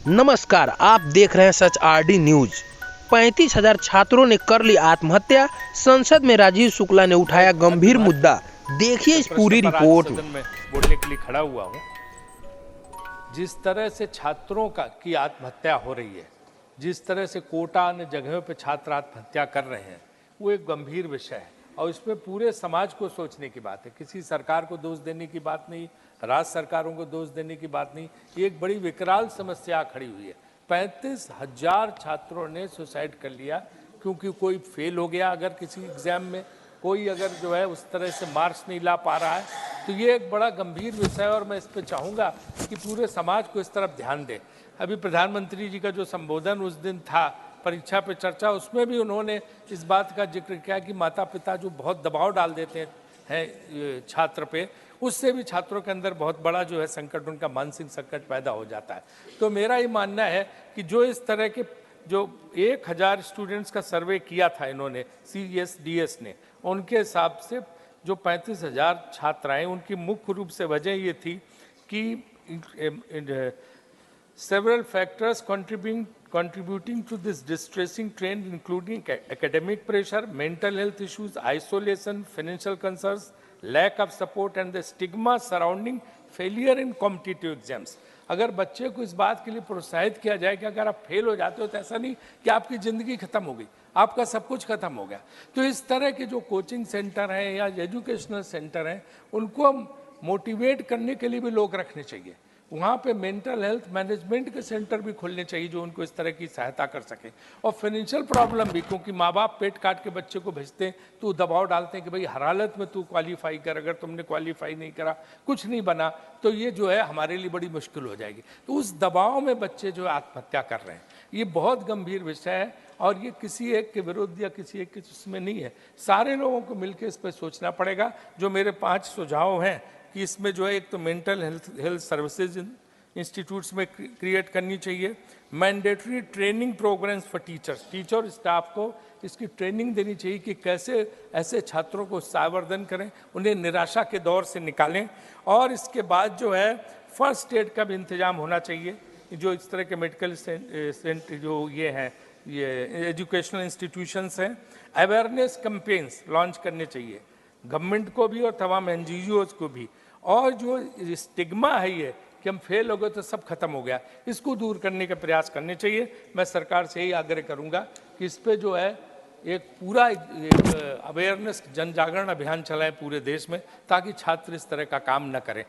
नमस्कार, आप देख रहे हैं सच आरडी न्यूज। 35,000 छात्रों ने कर ली आत्महत्या। संसद में राजीव शुक्ला ने उठाया गंभीर मुद्दा। देखिए इस पूरी रिपोर्ट। सदन में बोलने के लिए खड़ा हुआ हूँ। जिस तरह से छात्रों की आत्महत्या हो रही है, जिस तरह से कोटा अन्य जगहों पर छात्र आत्महत्या कर रहे हैं, वो एक गंभीर विषय है और इसमें पूरे समाज को सोचने की बात है। किसी सरकार को दोष देने की बात नहीं, राज्य सरकारों को दोष देने की बात नहीं। ये एक बड़ी विकराल समस्या खड़ी हुई है। 35,000 छात्रों ने सुसाइड कर लिया क्योंकि कोई फेल हो गया, अगर किसी एग्जाम में कोई अगर जो है उस तरह से मार्क्स नहीं ला पा रहा है, तो ये एक बड़ा गंभीर विषय है और मैं इस पर चाहूँगा कि पूरे समाज को इस तरफ ध्यान दें। अभी प्रधानमंत्री जी का जो संबोधन उस दिन था परीक्षा पे चर्चा, उसमें भी उन्होंने इस बात का जिक्र किया कि माता पिता जो बहुत दबाव डाल देते हैं छात्र पे, उससे भी छात्रों के अंदर बहुत बड़ा जो है संकट, उनका मानसिक संकट पैदा हो जाता है। तो मेरा ये मानना है कि जो इस तरह के जो 1,000 स्टूडेंट्स का सर्वे किया था इन्होंने, CSDS ने, उनके हिसाब से जो 35,000 छात्राएं, उनकी मुख्य रूप से वजह ये थी कि several factors contributing to this distressing trend, including academic pressure, mental health issues, isolation, financial concerns, lack of support and the stigma surrounding failure in competitive exams. अगर बच्चे को इस बात के लिए प्रोत्साहित किया जाए कि अगर आप फेल हो जाते हो तो ऐसा नहीं कि आपकी ज़िंदगी खत्म हो गई, आपका सब कुछ खत्म हो गया। तो इस तरह के जो कोचिंग सेंटर हैं या एजुकेशनल सेंटर हैं, उनको मोटिवेट करने के लिए भी लोग रखने चाहिए। वहाँ पे मेंटल हेल्थ मैनेजमेंट के सेंटर भी खोलने चाहिए जो उनको इस तरह की सहायता कर सके। और फाइनेंशियल प्रॉब्लम भी, क्योंकि माँ बाप पेट काट के बच्चे को भेजते हैं तो दबाव डालते हैं कि भाई हर हालत में तू क्वालिफाई कर, अगर तुमने क्वालिफाई नहीं करा, कुछ नहीं बना, तो ये जो है हमारे लिए बड़ी मुश्किल हो जाएगी। तो उस दबाव में बच्चे जो आत्महत्या कर रहे हैं, ये बहुत गंभीर विषय है और ये किसी एक के विरुद्ध या किसी एक के उसमें नहीं है। सारे लोगों को मिलकर इस पर सोचना पड़ेगा। जो मेरे 5 सुझाव हैं कि इसमें जो है, एक तो मेंटल हेल्थ सर्विसेज इंस्टीट्यूट्स में क्रिएट करनी चाहिए। Mandatory training programmes for teacher और स्टाफ को इसकी ट्रेनिंग देनी चाहिए कि कैसे ऐसे छात्रों को उत्साहवर्धन करें, उन्हें निराशा के दौर से निकालें। और इसके बाद जो है फर्स्ट एड का भी इंतजाम होना चाहिए। जो इस तरह के मेडिकल सेंटर जो ये हैं, ये एजुकेशनल इंस्टीट्यूशंस हैं, अवेयरनेस कैंपेन्स लॉन्च करने चाहिए गवर्नमेंट को भी और तमाम NGOs को भी। और जो स्टिग्मा है ये कि हम फेल हो गए तो सब खत्म हो गया, इसको दूर करने का प्रयास करने चाहिए। मैं सरकार से यही आग्रह करूंगा कि इस पे जो है एक पूरा अवेयरनेस जन जागरण अभियान चलाएं पूरे देश में, ताकि छात्र इस तरह का काम न करें।